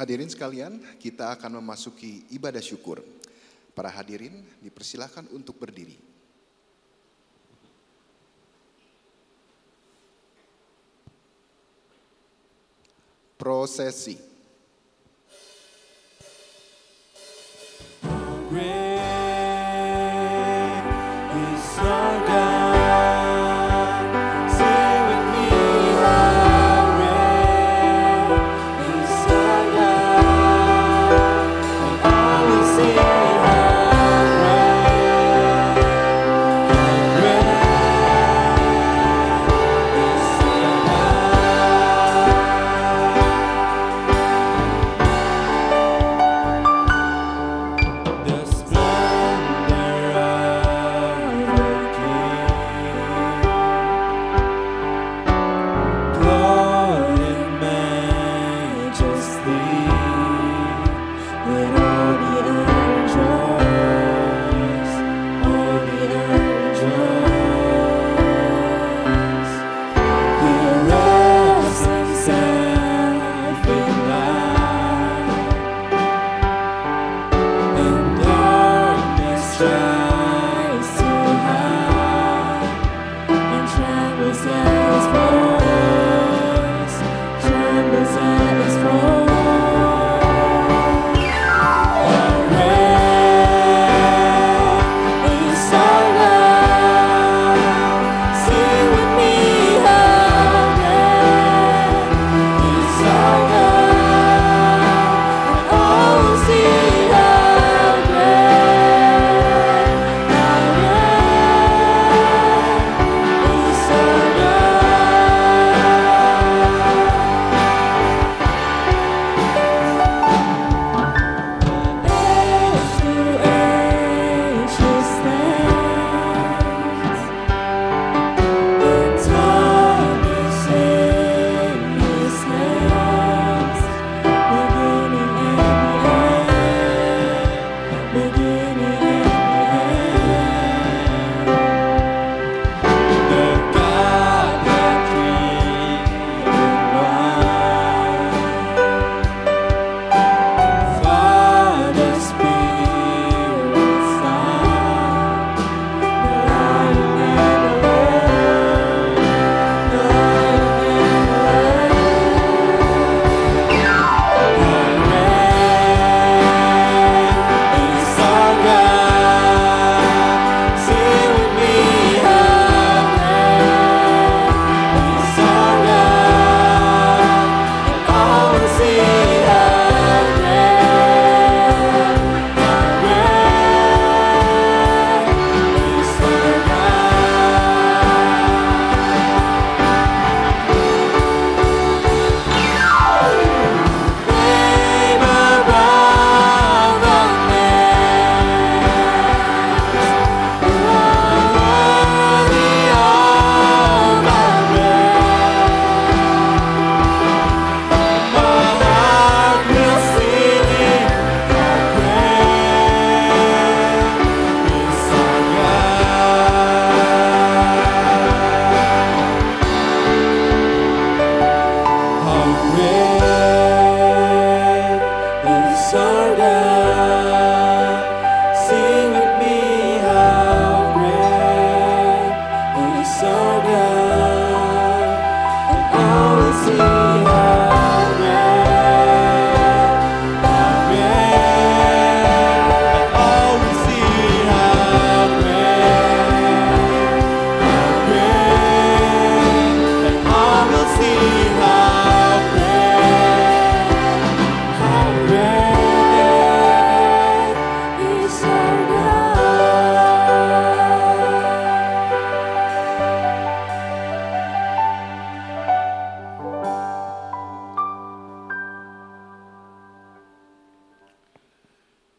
Hadirin sekalian, kita akan memasuki ibadah syukur. Para hadirin dipersilakan untuk berdiri. Prosesi.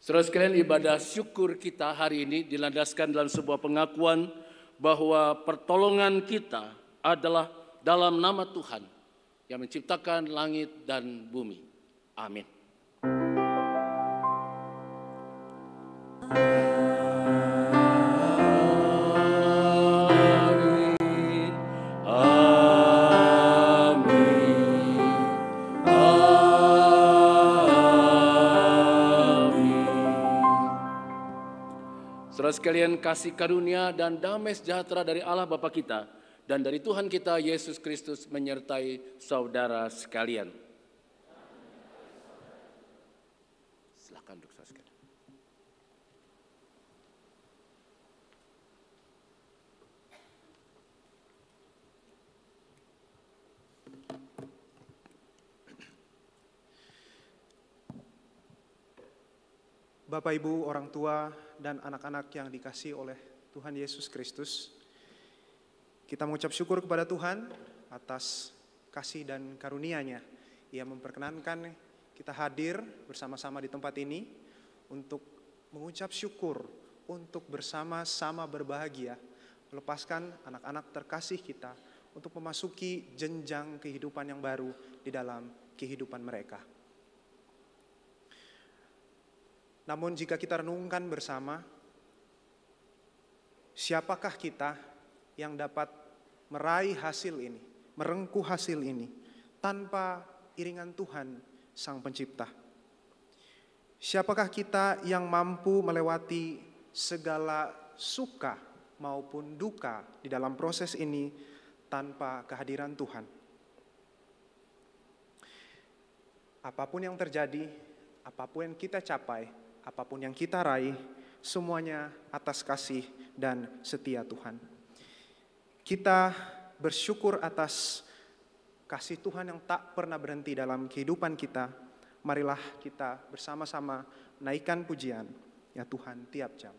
Saudara sekalian, ibadah syukur kita hari ini dilandaskan dalam sebuah pengakuan bahwa pertolongan kita adalah dalam nama Tuhan yang menciptakan langit dan bumi. Amin. Amin. sekalian, kasih karunia dan damai sejahtera dari Allah Bapa kita dan dari Tuhan kita Yesus Kristus menyertai saudara sekalian. Silakan duduk saudara sekalian. Bapak, Ibu, orang tua, dan anak-anak yang dikasihi oleh Tuhan Yesus Kristus, kita mengucap syukur kepada Tuhan atas kasih dan karunia-Nya. Ia memperkenankan kita hadir bersama-sama di tempat ini untuk mengucap syukur, untuk bersama-sama berbahagia, melepaskan anak-anak terkasih kita untuk memasuki jenjang kehidupan yang baru di dalam kehidupan mereka. Namun jika kita renungkan bersama, siapakah kita yang dapat meraih hasil ini, merengkuh hasil ini, tanpa iringan Tuhan Sang Pencipta? Siapakah kita yang mampu melewati segala suka maupun duka di dalam proses ini tanpa kehadiran Tuhan? Apapun yang terjadi, apapun yang kita capai, apapun yang kita raih, semuanya atas kasih dan setia Tuhan. Kita bersyukur atas kasih Tuhan yang tak pernah berhenti dalam kehidupan kita. Marilah kita bersama-sama naikkan pujian, ya Tuhan, tiap jam.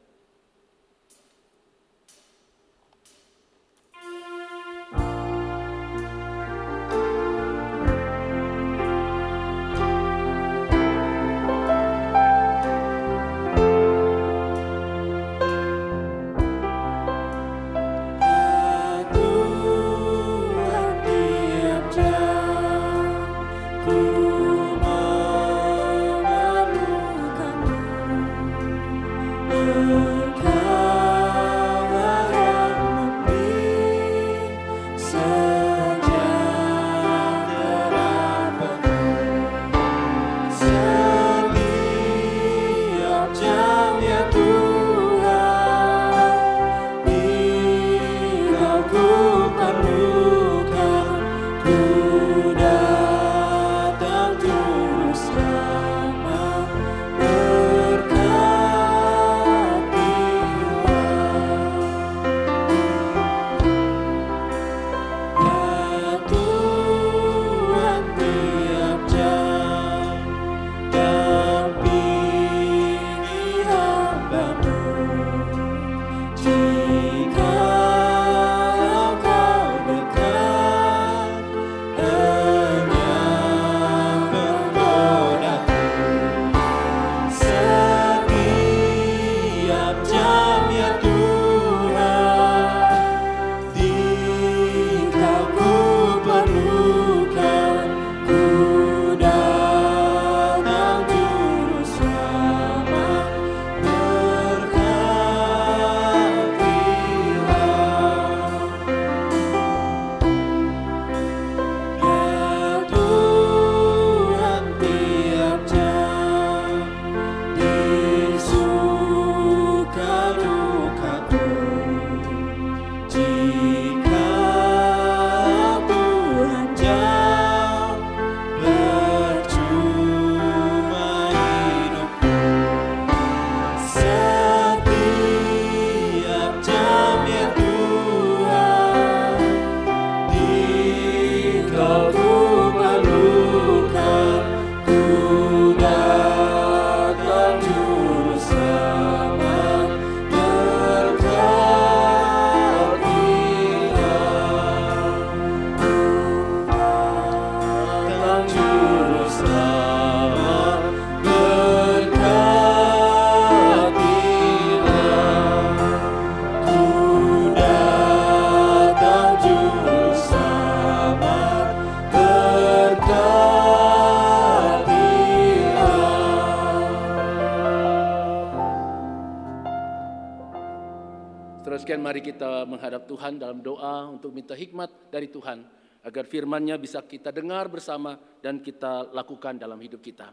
Sekian mari kita menghadap Tuhan dalam doa untuk minta hikmat dari Tuhan agar firman-Nya bisa kita dengar bersama dan kita lakukan dalam hidup kita.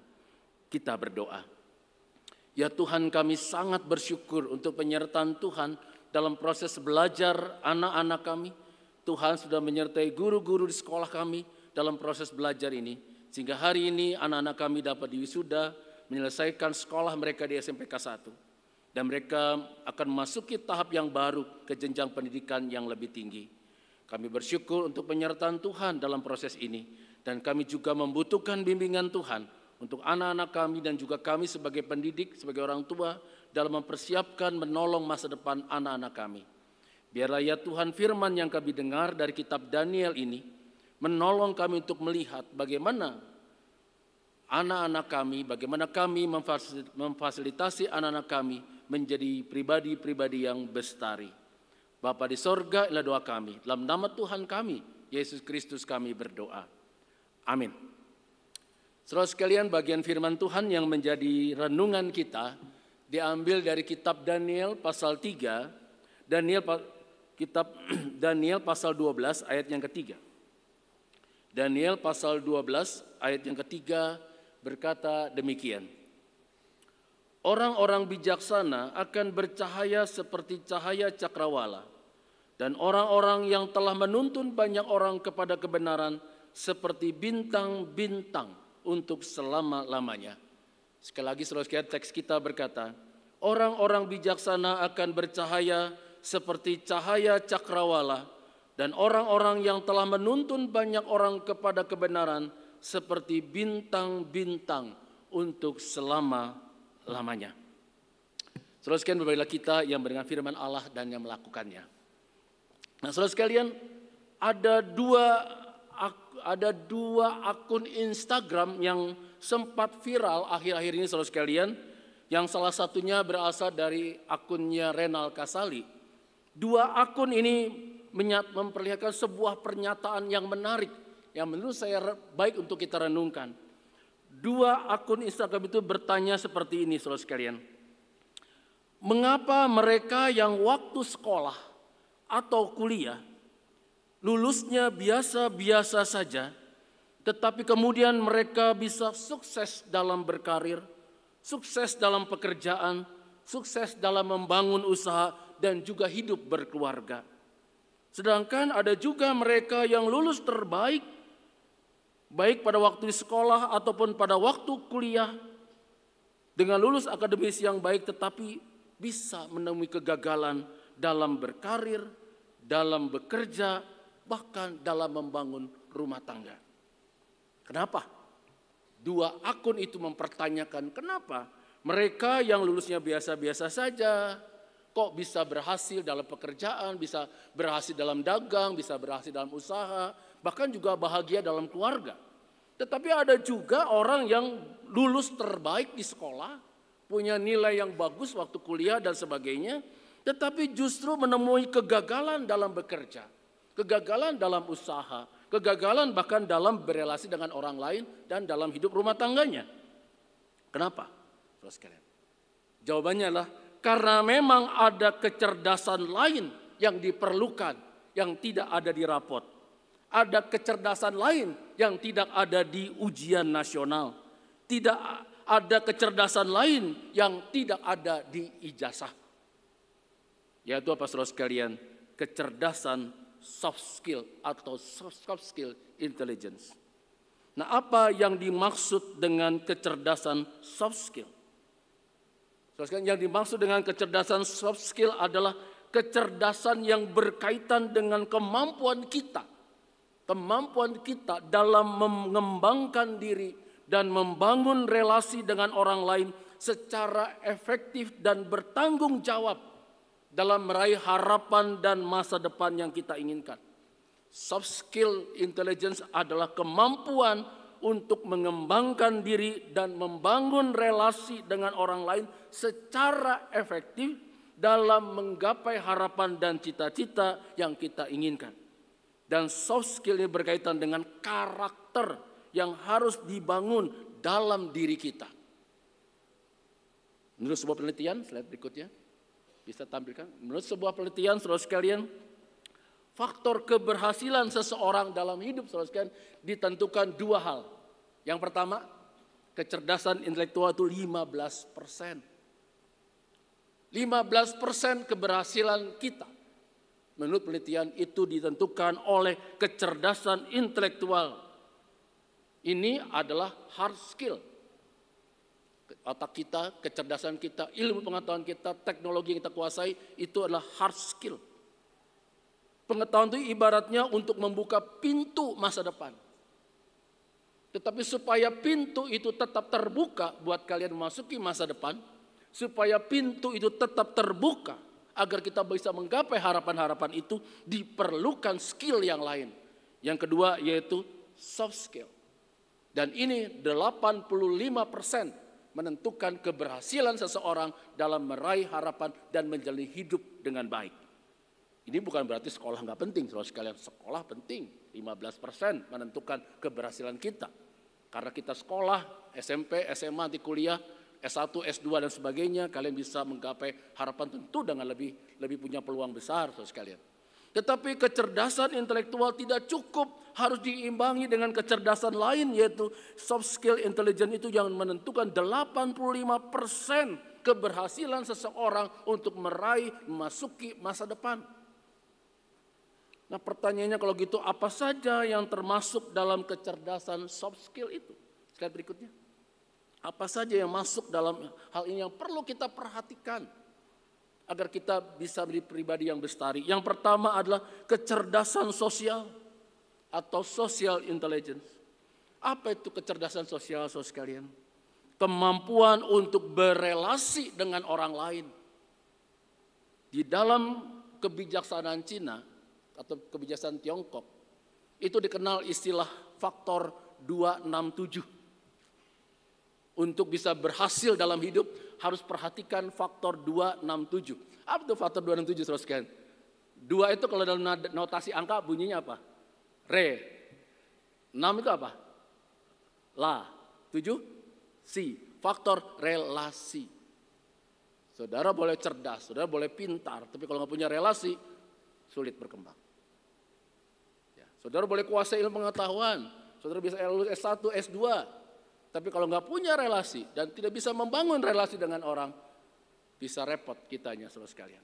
Kita berdoa. Ya Tuhan, kami sangat bersyukur untuk penyertaan Tuhan dalam proses belajar anak-anak kami. Tuhan sudah menyertai guru-guru di sekolah kami dalam proses belajar ini. Sehingga hari ini anak-anak kami dapat diwisuda, menyelesaikan sekolah mereka di SMPK 1. Dan mereka akan memasuki tahap yang baru ke jenjang pendidikan yang lebih tinggi. Kami bersyukur untuk penyertaan Tuhan dalam proses ini. Dan kami juga membutuhkan bimbingan Tuhan untuk anak-anak kami dan juga kami sebagai pendidik, sebagai orang tua dalam mempersiapkan menolong masa depan anak-anak kami. Biarlah ya Tuhan firman yang kami dengar dari kitab Daniel ini menolong kami untuk melihat bagaimana anak-anak kami, bagaimana kami memfasilitasi anak-anak kami menjadi pribadi-pribadi yang bestari. Bapa di sorga, inilah doa kami. Dalam nama Tuhan kami, Yesus Kristus kami berdoa. Amin. Saudara sekalian, bagian firman Tuhan yang menjadi renungan kita diambil dari kitab Daniel pasal 3, kitab Daniel pasal 12 ayat yang ketiga. Daniel pasal 12 ayat yang ketiga berkata demikian. Orang-orang bijaksana akan bercahaya seperti cahaya cakrawala, dan orang-orang yang telah menuntun banyak orang kepada kebenaran seperti bintang-bintang untuk selama-lamanya. Sekali lagi saudara sekalian, teks kita berkata, orang-orang bijaksana akan bercahaya seperti cahaya cakrawala, dan orang-orang yang telah menuntun banyak orang kepada kebenaran seperti bintang-bintang untuk selama-lamanya. Saudara sekalian, berbaikilah kita yang mendengar firman Allah dan yang melakukannya. Nah, saudara sekalian, ada dua akun Instagram yang sempat viral akhir-akhir ini, saudara sekalian, yang salah satunya berasal dari akunnya Renal Kasali. Dua akun ini memperlihatkan sebuah pernyataan yang menarik, yang menurut saya baik untuk kita renungkan. Dua akun Instagram itu bertanya seperti ini, saudara sekalian. Mengapa mereka yang waktu sekolah atau kuliah lulusnya biasa-biasa saja, tetapi kemudian mereka bisa sukses dalam berkarir, sukses dalam pekerjaan, sukses dalam membangun usaha, dan juga hidup berkeluarga. Sedangkan ada juga mereka yang lulus terbaik, baik pada waktu di sekolah ataupun pada waktu kuliah, dengan lulus akademis yang baik tetapi bisa menemui kegagalan dalam berkarir, dalam bekerja, bahkan dalam membangun rumah tangga. Kenapa? Dua akun itu mempertanyakan kenapa mereka yang lulusnya biasa-biasa saja kok bisa berhasil dalam pekerjaan, bisa berhasil dalam dagang, bisa berhasil dalam usaha, bahkan juga bahagia dalam keluarga. Tetapi ada juga orang yang lulus terbaik di sekolah, punya nilai yang bagus waktu kuliah dan sebagainya, tetapi justru menemui kegagalan dalam bekerja, kegagalan dalam usaha, kegagalan bahkan dalam berelasi dengan orang lain dan dalam hidup rumah tangganya. Kenapa? Saudara sekalian, jawabannya adalah karena memang ada kecerdasan lain yang diperlukan, yang tidak ada di rapot. Ada kecerdasan lain yang tidak ada di ujian nasional. Tidak ada kecerdasan lain yang tidak ada di ijazah. Yaitu apa saudara sekalian? Kecerdasan soft skill atau soft skill intelligence. Nah, apa yang dimaksud dengan kecerdasan soft skill? Yang dimaksud dengan kecerdasan soft skill adalah kecerdasan yang berkaitan dengan kemampuan kita dalam mengembangkan diri dan membangun relasi dengan orang lain secara efektif dan bertanggung jawab dalam meraih harapan dan masa depan yang kita inginkan. Soft skill intelligence adalah kemampuan untuk mengembangkan diri dan membangun relasi dengan orang lain secara efektif dalam menggapai harapan dan cita-cita yang kita inginkan. Dan soft skill ini berkaitan dengan karakter yang harus dibangun dalam diri kita. Menurut sebuah penelitian, slide berikutnya bisa tampilkan. Menurut sebuah penelitian, saudara sekalian, faktor keberhasilan seseorang dalam hidup, saudara sekalian, ditentukan dua hal. Yang pertama, kecerdasan intelektual itu 15%. 15% keberhasilan kita menurut penelitian itu ditentukan oleh kecerdasan intelektual. Ini adalah hard skill. Otak kita, kecerdasan kita, ilmu pengetahuan kita, teknologi yang kita kuasai itu adalah hard skill. Pengetahuan itu ibaratnya untuk membuka pintu masa depan. Tetapi supaya pintu itu tetap terbuka buat kalian memasuki masa depan, supaya pintu itu tetap terbuka agar kita bisa menggapai harapan-harapan itu, diperlukan skill yang lain. Yang kedua yaitu soft skill. Dan ini 85% menentukan keberhasilan seseorang dalam meraih harapan dan menjalani hidup dengan baik. Ini bukan berarti sekolah nggak penting, saudara sekalian. Sekolah penting, 15% menentukan keberhasilan kita. Karena kita sekolah, SMP, SMA, di kuliah, S1, S2 dan sebagainya, kalian bisa menggapai harapan tentu dengan lebih punya peluang besar, saudara sekalian. Tetapi kecerdasan intelektual tidak cukup, harus diimbangi dengan kecerdasan lain, yaitu soft skill intelligence itu yang menentukan 85% keberhasilan seseorang untuk meraih memasuki masa depan. Nah, pertanyaannya kalau gitu apa saja yang termasuk dalam kecerdasan soft skill itu? Slide berikutnya. Apa saja yang masuk dalam hal ini yang perlu kita perhatikan agar kita bisa menjadi pribadi yang bestari? Yang pertama adalah kecerdasan sosial atau social intelligence. Apa itu kecerdasan sosial, saudara sekalian? Kemampuan untuk berelasi dengan orang lain. Di dalam kebijaksanaan Cina atau kebijaksanaan Tiongkok, itu dikenal istilah faktor 267. Untuk bisa berhasil dalam hidup harus perhatikan faktor 267. Apa itu faktor 267, saudara sekalian? 2 itu kalau dalam notasi angka bunyinya apa? Re. 6 itu apa? La. 7 si. Faktor relasi. Saudara boleh cerdas, saudara boleh pintar, tapi kalau nggak punya relasi, sulit berkembang. Ya, saudara boleh kuasai ilmu pengetahuan, saudara bisa lulus S1, S2, tapi kalau nggak punya relasi dan tidak bisa membangun relasi dengan orang, bisa repot kitanya, saudara sekalian.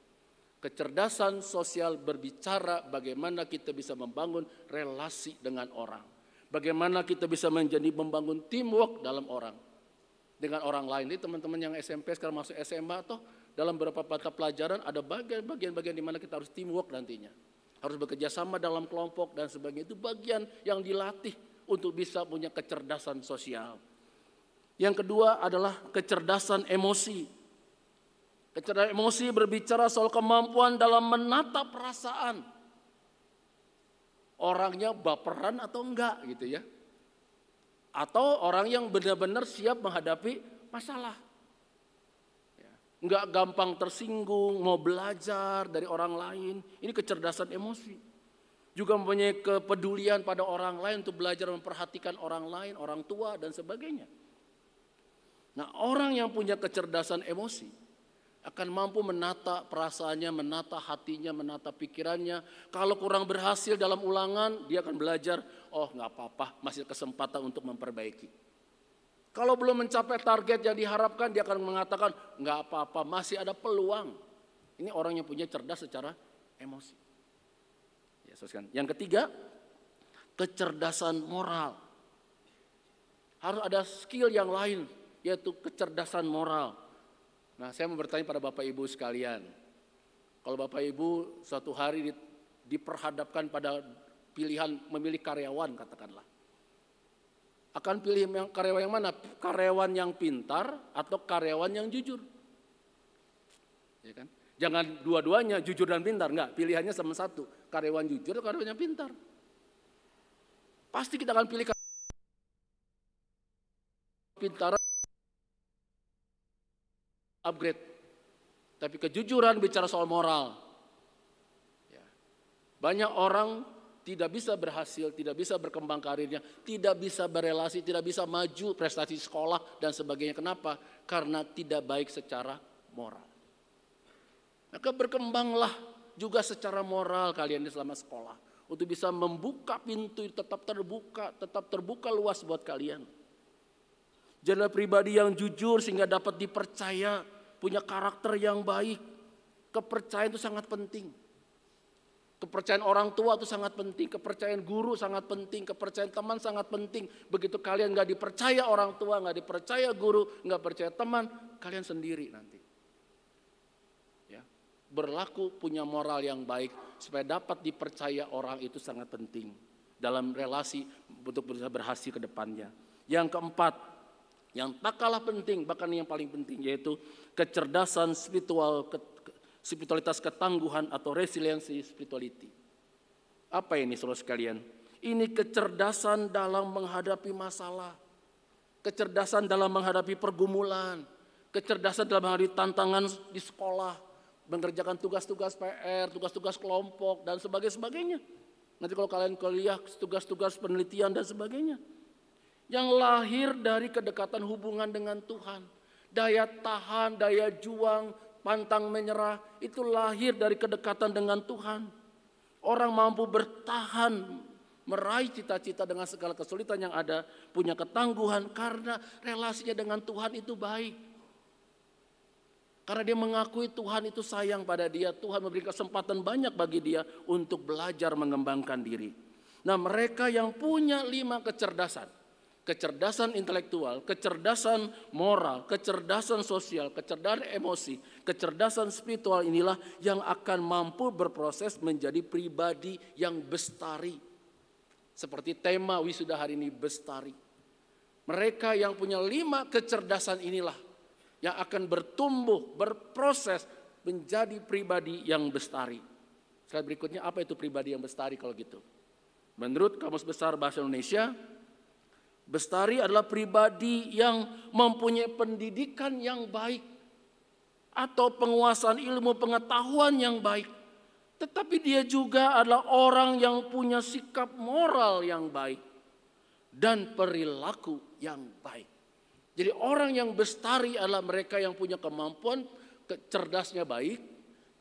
Kecerdasan sosial berbicara bagaimana kita bisa membangun relasi dengan orang. Bagaimana kita bisa membangun teamwork dalam orang. Dengan orang lain. Ini teman-teman yang SMP sekarang masuk SMA, atau dalam beberapa mata pelajaran ada bagian-bagian di mana kita harus teamwork nantinya. Harus bekerja sama dalam kelompok dan sebagainya. Itu bagian yang dilatih untuk bisa punya kecerdasan sosial. Yang kedua adalah kecerdasan emosi. Kecerdasan emosi berbicara soal kemampuan dalam menata perasaan. Orangnya baperan atau enggak gitu ya. Atau orang yang benar-benar siap menghadapi masalah. Enggak gampang tersinggung, mau belajar dari orang lain. Ini kecerdasan emosi. Juga mempunyai kepedulian pada orang lain untuk belajar memperhatikan orang lain, orang tua dan sebagainya. Nah, orang yang punya kecerdasan emosi akan mampu menata perasaannya, menata hatinya, menata pikirannya. Kalau kurang berhasil dalam ulangan, dia akan belajar, oh nggak apa-apa, masih kesempatan untuk memperbaiki. Kalau belum mencapai target yang diharapkan, dia akan mengatakan, nggak apa-apa, masih ada peluang. Ini orang yang punya cerdas secara emosi. Ya, yang ketiga, kecerdasan moral. Harus ada skill yang lain, yaitu kecerdasan moral. Nah, saya mau bertanya pada Bapak Ibu sekalian. Kalau Bapak Ibu suatu hari diperhadapkan pada pilihan memilih karyawan, katakanlah. Akan pilih karyawan yang mana? Karyawan yang pintar atau karyawan yang jujur? Ya kan? Jangan dua-duanya jujur dan pintar, enggak. Pilihannya sama satu, karyawan jujur atau karyawan yang pintar. Pasti kita akan pilih pintar, upgrade. Tapi kejujuran bicara soal moral. Ya. Banyak orang tidak bisa berhasil, tidak bisa berkembang karirnya, tidak bisa berelasi, tidak bisa maju prestasi sekolah dan sebagainya. Kenapa? Karena tidak baik secara moral. Maka berkembanglah juga secara moral kalian selama sekolah. Untuk bisa membuka pintu tetap terbuka luas buat kalian. Jadilah pribadi yang jujur sehingga dapat dipercaya, punya karakter yang baik. Kepercayaan itu sangat penting. Kepercayaan orang tua itu sangat penting, kepercayaan guru sangat penting, kepercayaan teman sangat penting. Begitu kalian nggak dipercaya orang tua, nggak dipercaya guru, nggak percaya teman, kalian sendiri nanti. Ya, berlaku punya moral yang baik supaya dapat dipercaya orang itu sangat penting dalam relasi untuk bisa berhasil ke depannya. Yang keempat, yang tak kalah penting, bahkan yang paling penting, yaitu kecerdasan spiritualitas ketangguhan atau resiliensi spirituality. Apa ini saudara sekalian? Ini kecerdasan dalam menghadapi masalah, kecerdasan dalam menghadapi pergumulan, kecerdasan dalam menghadapi tantangan di sekolah, mengerjakan tugas-tugas PR, tugas-tugas kelompok dan sebagainya. Nanti kalau kalian kuliah, tugas-tugas penelitian dan sebagainya. Yang lahir dari kedekatan hubungan dengan Tuhan. Daya tahan, daya juang, pantang menyerah, itu lahir dari kedekatan dengan Tuhan. Orang mampu bertahan, meraih cita-cita dengan segala kesulitan yang ada, punya ketangguhan karena relasinya dengan Tuhan itu baik. Karena dia mengakui Tuhan itu sayang pada dia, Tuhan memberi kesempatan banyak bagi dia untuk belajar mengembangkan diri. Nah, mereka yang punya 5 kecerdasan. Kecerdasan intelektual, kecerdasan moral, kecerdasan sosial, kecerdasan emosi, kecerdasan spiritual inilah yang akan mampu berproses menjadi pribadi yang bestari. Seperti tema wisuda hari ini, bestari. Mereka yang punya 5 kecerdasan inilah yang akan bertumbuh, berproses menjadi pribadi yang bestari. Slide berikutnya, apa itu pribadi yang bestari kalau gitu? Menurut Kamus Besar Bahasa Indonesia, bestari adalah pribadi yang mempunyai pendidikan yang baik atau penguasaan ilmu pengetahuan yang baik. Tetapi dia juga adalah orang yang punya sikap moral yang baik dan perilaku yang baik. Jadi orang yang bestari adalah mereka yang punya kemampuan, cerdasnya baik,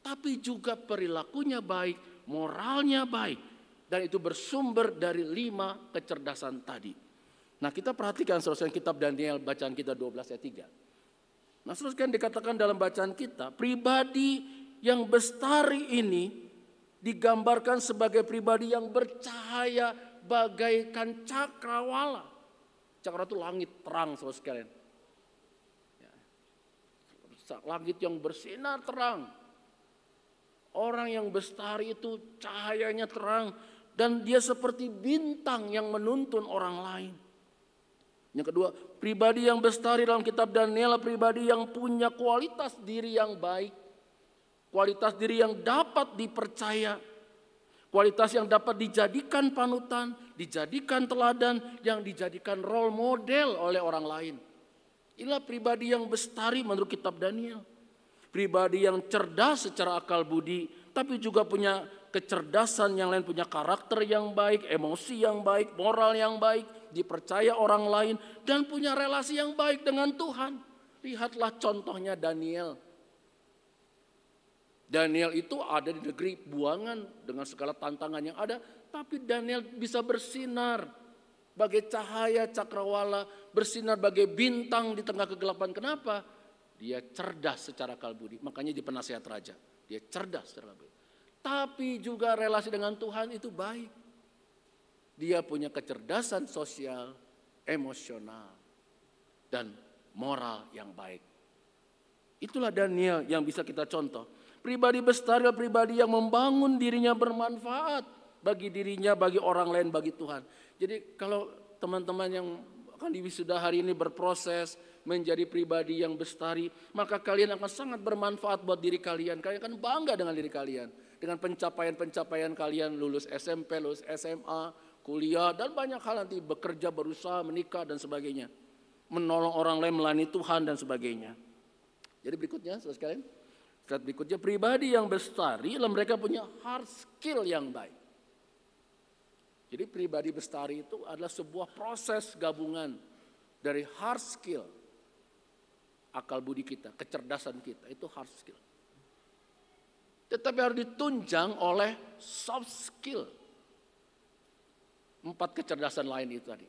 tapi juga perilakunya baik, moralnya baik. Dan itu bersumber dari 5 kecerdasan tadi. Nah, kita perhatikan saudara kitab Daniel bacaan kita 12 ayat 3. Nah, saudara dikatakan dalam bacaan kita, pribadi yang bestari ini digambarkan sebagai pribadi yang bercahaya bagaikan cakrawala. Cakrawala itu langit terang saudara sekalian. Ya. Langit yang bersinar terang. Orang yang bestari itu cahayanya terang dan dia seperti bintang yang menuntun orang lain. Yang kedua, pribadi yang bestari dalam kitab Daniel, pribadi yang punya kualitas diri yang baik. Kualitas diri yang dapat dipercaya. Kualitas yang dapat dijadikan panutan, dijadikan teladan, yang dijadikan role model oleh orang lain. Inilah pribadi yang bestari menurut kitab Daniel. Pribadi yang cerdas secara akal budi, tapi juga punya kecerdasan yang lain, punya karakter yang baik, emosi yang baik, moral yang baik, dipercaya orang lain, dan punya relasi yang baik dengan Tuhan. Lihatlah contohnya Daniel. Daniel itu ada di negeri buangan dengan segala tantangan yang ada, tapi Daniel bisa bersinar bagai cahaya cakrawala, bersinar bagai bintang di tengah kegelapan. Kenapa? Dia cerdas secara akal budi, makanya di penasihat raja. Dia cerdas secara akal budi. Tapi juga relasi dengan Tuhan itu baik. Dia punya kecerdasan sosial, emosional, dan moral yang baik. Itulah Daniel yang bisa kita contoh. Pribadi bestari adalah pribadi yang membangun dirinya bermanfaat bagi dirinya, bagi orang lain, bagi Tuhan. Jadi kalau teman-teman yang akan di wisuda hari ini berproses menjadi pribadi yang bestari, maka kalian akan sangat bermanfaat buat diri kalian. Kalian akan bangga dengan diri kalian. Dengan pencapaian-pencapaian kalian, lulus SMP, lulus SMA, kuliah, dan banyak hal nanti, bekerja, berusaha, menikah, dan sebagainya. Menolong orang lain, melayani Tuhan, dan sebagainya. Jadi berikutnya, saudara sekalian. Slide berikutnya, pribadi yang bestari adalah mereka punya hard skill yang baik. Jadi pribadi bestari itu adalah sebuah proses gabungan dari hard skill, akal budi kita, kecerdasan kita, itu hard skill. Tetapi harus ditunjang oleh soft skill. 4 kecerdasan lain itu tadi.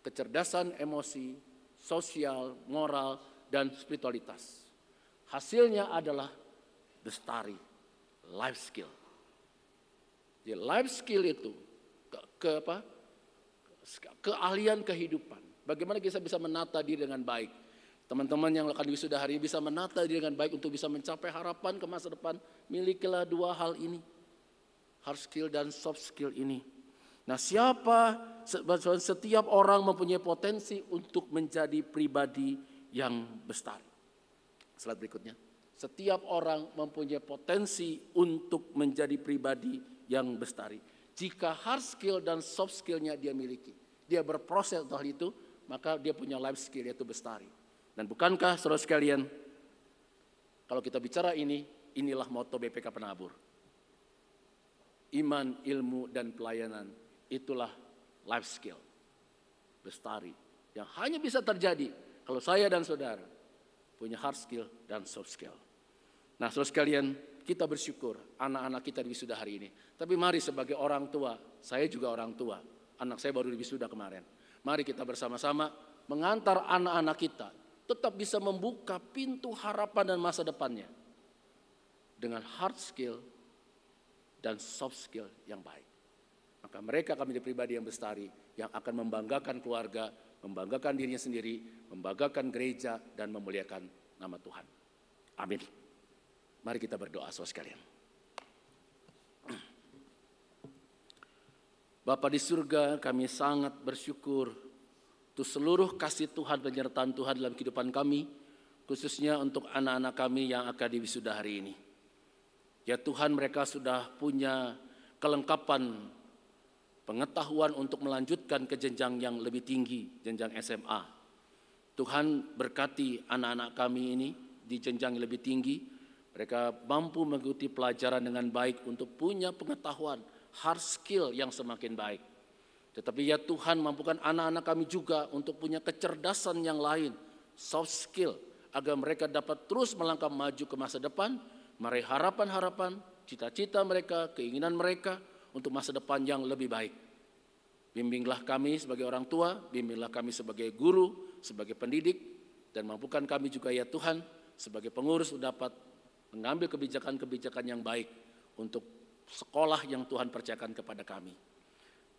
Kecerdasan emosi, sosial, moral, dan spiritualitas. Hasilnya adalah bestari, life skill. Jadi life skill itu keahlian kehidupan. Bagaimana kita bisa menata diri dengan baik. Teman-teman yang akan wisuda hari ini bisa menata diri dengan baik untuk bisa mencapai harapan ke masa depan. Milikilah dua hal ini. Hard skill dan soft skill ini. Nah, setiap orang mempunyai potensi untuk menjadi pribadi yang bestari. Slide berikutnya. Setiap orang mempunyai potensi untuk menjadi pribadi yang bestari. Jika hard skill dan soft skillnya dia miliki, dia berproses untuk hal itu, maka dia punya life skill yaitu bestari. Dan bukankah saudara sekalian, kalau kita bicara inilah moto BPK Penabur. Iman, ilmu, dan pelayanan, itulah life skill. Bestari. Yang hanya bisa terjadi kalau saya dan saudara punya hard skill dan soft skill. Nah, saudara sekalian, kita bersyukur anak-anak kita di wisuda hari ini. Tapi mari sebagai orang tua, saya juga orang tua. Anak saya baru di wisuda kemarin. Mari kita bersama-sama mengantar anak-anak kita tetap bisa membuka pintu harapan dan masa depannya dengan hard skill dan soft skill yang baik. Maka mereka akan menjadi pribadi yang bestari, yang akan membanggakan keluarga, membanggakan dirinya sendiri, membanggakan gereja, dan memuliakan nama Tuhan. Amin. Mari kita berdoa saudara sekalian. Bapa di surga, kami sangat bersyukur untuk seluruh kasih Tuhan, penyertaan Tuhan dalam kehidupan kami, khususnya untuk anak-anak kami yang akan diwisuda hari ini. Ya Tuhan, mereka sudah punya kelengkapan pengetahuan untuk melanjutkan ke jenjang yang lebih tinggi, jenjang SMA. Tuhan berkati anak-anak kami ini di jenjang yang lebih tinggi, mereka mampu mengikuti pelajaran dengan baik untuk punya pengetahuan, hard skill yang semakin baik. Tetapi ya Tuhan, mampukan anak-anak kami juga untuk punya kecerdasan yang lain, soft skill, agar mereka dapat terus melangkah maju ke masa depan, meraih harapan-harapan, cita-cita mereka, keinginan mereka untuk masa depan yang lebih baik. Bimbinglah kami sebagai orang tua, bimbinglah kami sebagai guru, sebagai pendidik, dan mampukan kami juga ya Tuhan, sebagai pengurus dapat mengambil kebijakan-kebijakan yang baik untuk sekolah yang Tuhan percayakan kepada kami.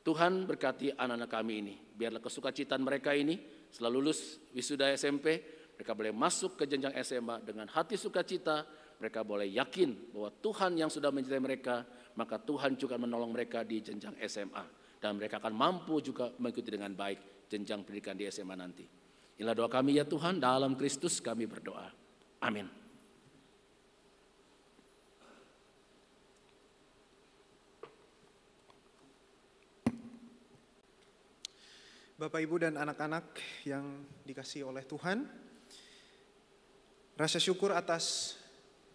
Tuhan berkati anak-anak kami ini. Biarlah kesukacitaan mereka ini setelah lulus wisuda SMP, mereka boleh masuk ke jenjang SMA dengan hati sukacita. Mereka boleh yakin bahwa Tuhan yang sudah mencintai mereka, maka Tuhan juga menolong mereka di jenjang SMA. Dan mereka akan mampu juga mengikuti dengan baik jenjang pendidikan di SMA nanti. Inilah doa kami ya Tuhan, dalam Kristus kami berdoa. Amin. Bapak, Ibu, dan anak-anak yang dikasihi oleh Tuhan, rasa syukur atas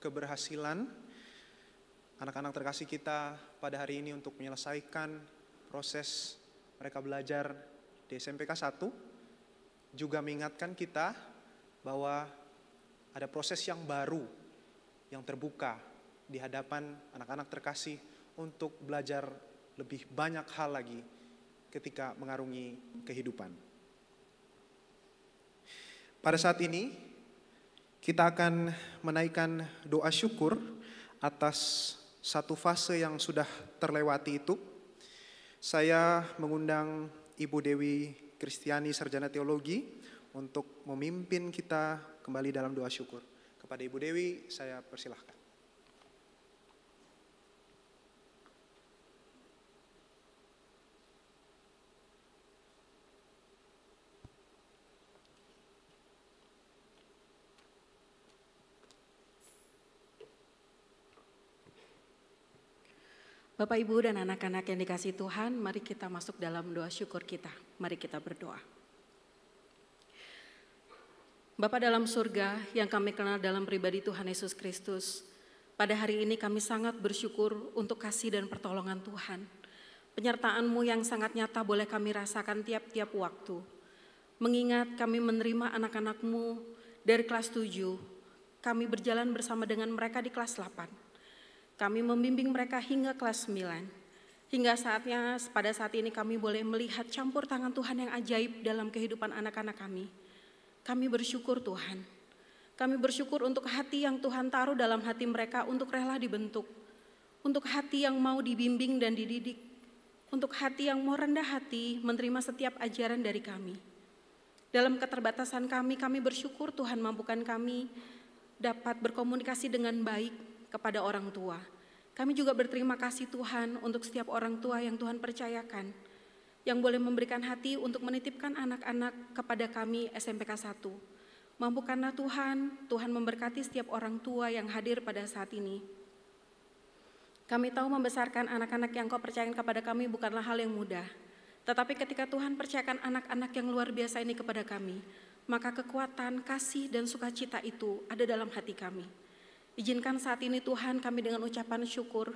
keberhasilan anak-anak terkasih kita pada hari ini untuk menyelesaikan proses mereka belajar di SMPK 1 juga mengingatkan kita bahwa ada proses yang baru yang terbuka di hadapan anak-anak terkasih untuk belajar lebih banyak hal lagi ketika mengarungi kehidupan. Pada saat ini, kita akan menaikkan doa syukur atas satu fase yang sudah terlewati itu. Saya mengundang Ibu Dewi Kristiani, Sarjana Teologi, untuk memimpin kita kembali dalam doa syukur. Kepada Ibu Dewi, saya persilahkan. Bapak, Ibu, dan anak-anak yang dikasihi Tuhan, mari kita masuk dalam doa syukur kita. Mari kita berdoa. Bapa dalam surga yang kami kenal dalam pribadi Tuhan Yesus Kristus, pada hari ini kami sangat bersyukur untuk kasih dan pertolongan Tuhan. Penyertaan-Mu yang sangat nyata boleh kami rasakan tiap-tiap waktu. Mengingat kami menerima anak-anak-Mu dari kelas 7, kami berjalan bersama dengan mereka di kelas 8. Kami membimbing mereka hingga kelas 9. Hingga pada saat ini kami boleh melihat campur tangan Tuhan yang ajaib dalam kehidupan anak-anak kami. Kami bersyukur Tuhan. Kami bersyukur untuk hati yang Tuhan taruh dalam hati mereka untuk rela dibentuk, untuk hati yang mau dibimbing dan dididik, untuk hati yang mau rendah hati menerima setiap ajaran dari kami. Dalam keterbatasan kami bersyukur Tuhan mampukan kami dapat berkomunikasi dengan baik kepada orang tua. Kami juga berterima kasih Tuhan untuk setiap orang tua yang Tuhan percayakan, yang boleh memberikan hati untuk menitipkan anak-anak kepada kami SMPK 1. Mampukanlah Tuhan memberkati setiap orang tua yang hadir pada saat ini. Kami tahu membesarkan anak-anak yang Kau percayakan kepada kami bukanlah hal yang mudah. Tetapi ketika Tuhan percayakan anak-anak yang luar biasa ini kepada kami, maka kekuatan, kasih, dan sukacita itu ada dalam hati kami. Izinkan saat ini Tuhan kami dengan ucapan syukur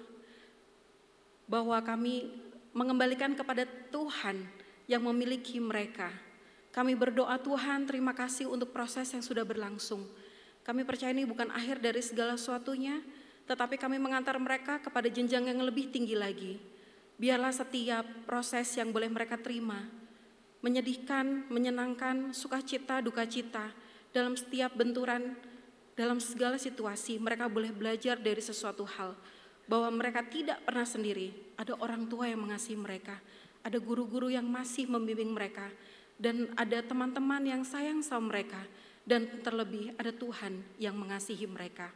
bahwa kami mengembalikan kepada Tuhan yang memiliki mereka. Kami berdoa Tuhan, terima kasih untuk proses yang sudah berlangsung. Kami percaya ini bukan akhir dari segala sesuatunya, tetapi kami mengantar mereka kepada jenjang yang lebih tinggi lagi. Biarlah setiap proses yang boleh mereka terima, menyedihkan, menyenangkan, sukacita, dukacita, dalam setiap benturan, dalam segala situasi, mereka boleh belajar dari sesuatu hal, bahwa mereka tidak pernah sendiri, ada orang tua yang mengasihi mereka, ada guru-guru yang masih membimbing mereka, dan ada teman-teman yang sayang sama mereka, dan terlebih ada Tuhan yang mengasihi mereka.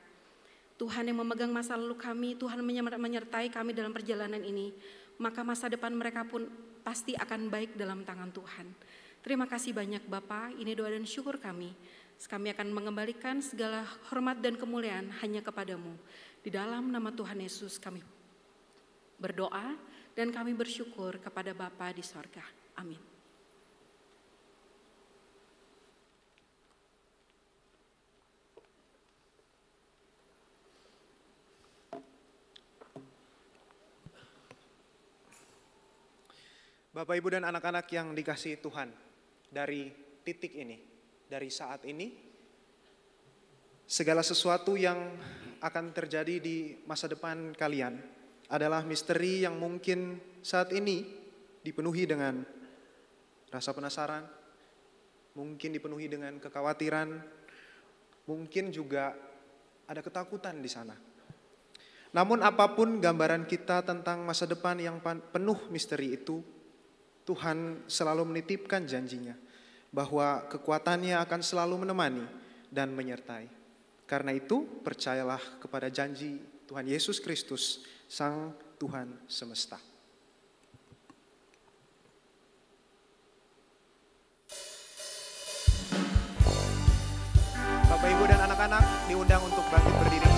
Tuhan yang memegang masa lalu kami, Tuhan menyertai kami dalam perjalanan ini, maka masa depan mereka pun pasti akan baik dalam tangan Tuhan. Terima kasih banyak Bapa, ini doa dan syukur kami. Kami akan mengembalikan segala hormat dan kemuliaan hanya kepadamu. Di dalam nama Tuhan Yesus kami berdoa dan kami bersyukur kepada Bapa di sorga. Amin. Bapak, Ibu, dan anak-anak yang dikasihi Tuhan, dari titik ini, dari saat ini, segala sesuatu yang akan terjadi di masa depan kalian adalah misteri yang mungkin saat ini dipenuhi dengan rasa penasaran, mungkin dipenuhi dengan kekhawatiran, mungkin juga ada ketakutan di sana. Namun apapun gambaran kita tentang masa depan yang penuh misteri itu, Tuhan selalu menitipkan janjinya bahwa kekuatannya akan selalu menemani dan menyertai. Karena itu percayalah kepada janji Tuhan Yesus Kristus, Sang Tuhan semesta. Bapak, Ibu, dan anak-anak diundang untuk bangkit berdiri.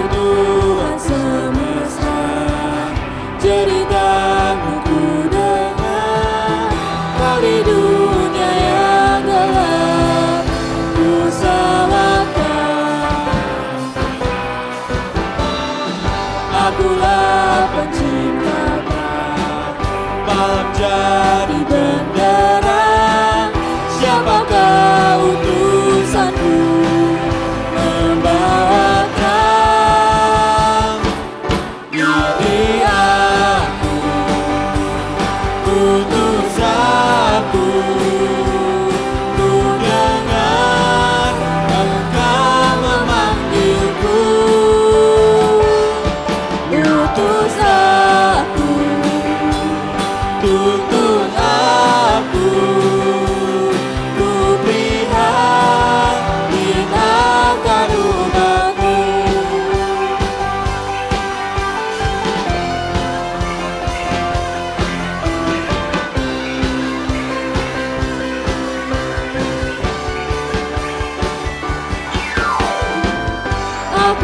Tuhan semesta, ceritamu ku dengar, kau di dunia yang gelap ku salahkan. Akulah penciptakan, malam jadi benderang, siapakah utusanku membawa.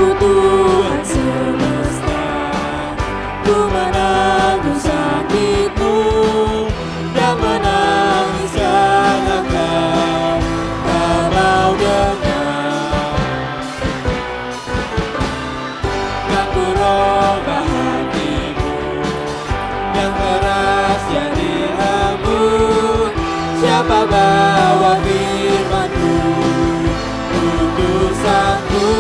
Tuhan semesta, ku menanggung sakitmu dan menangis karena kau tak mau dengar. Kan ku rubah hatimu yang keras jadi lembut, siapa bawa firman-Mu utusanku.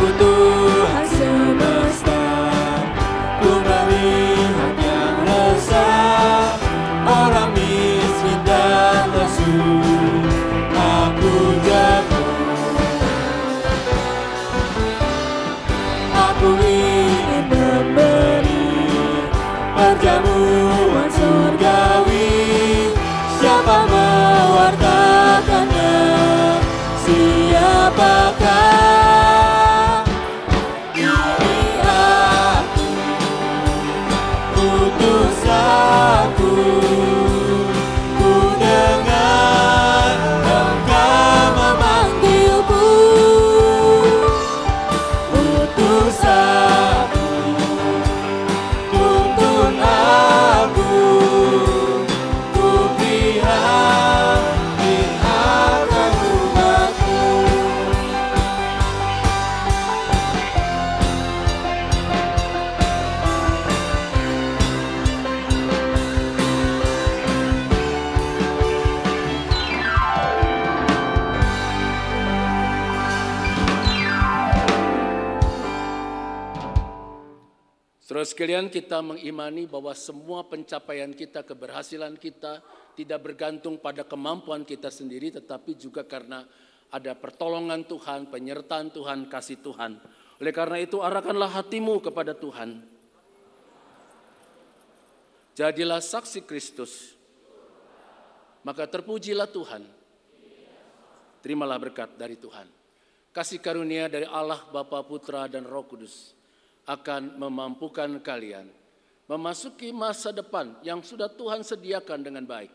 Aku Tuhan semesta, ku melihat yang resah, orang miskin dan lesu, aku jago. Aku ingin memberi perjamuan surgawi, siapa mewartakannya, siapakah? Ini aku, utus aku, ku dengar Engkau memanggilku, utus aku, tuntun aku, ku prihatin akan umatmu. Saudara sekalian, kita mengimani bahwa semua pencapaian kita, keberhasilan kita tidak bergantung pada kemampuan kita sendiri, tetapi juga karena ada pertolongan Tuhan, penyertaan Tuhan, kasih Tuhan. Oleh karena itu, arahkanlah hatimu kepada Tuhan. Jadilah saksi Kristus, maka terpujilah Tuhan. Terimalah berkat dari Tuhan. Kasih karunia dari Allah, Bapa, Putra, dan Roh Kudus akan memampukan kalian memasuki masa depan yang sudah Tuhan sediakan dengan baik.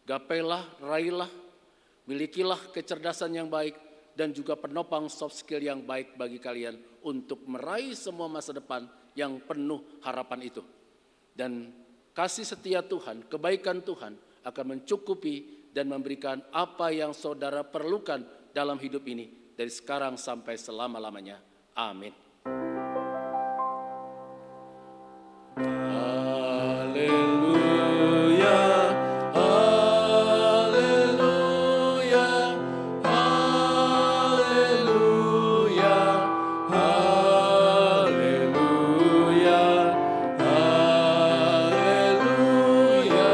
Gapailah, raihlah, milikilah kecerdasan yang baik dan juga penopang soft skill yang baik bagi kalian untuk meraih semua masa depan yang penuh harapan itu. Dan kasih setia Tuhan, kebaikan Tuhan akan mencukupi dan memberikan apa yang saudara perlukan dalam hidup ini dari sekarang sampai selama-lamanya. Amin. Haleluya, haleluya, haleluya, haleluya, haleluya,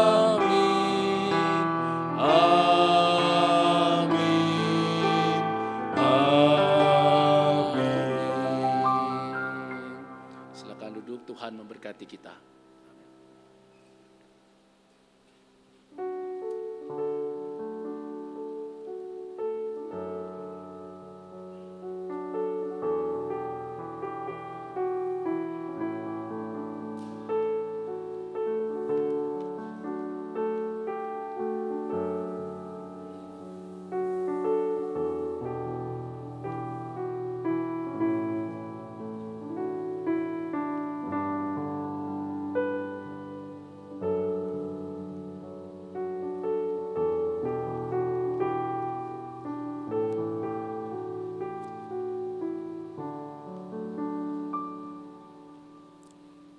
amin, amin, amin. Silakan duduk, Tuhan memberkati kita.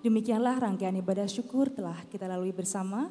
Demikianlah rangkaian ibadah syukur telah kita lalui bersama.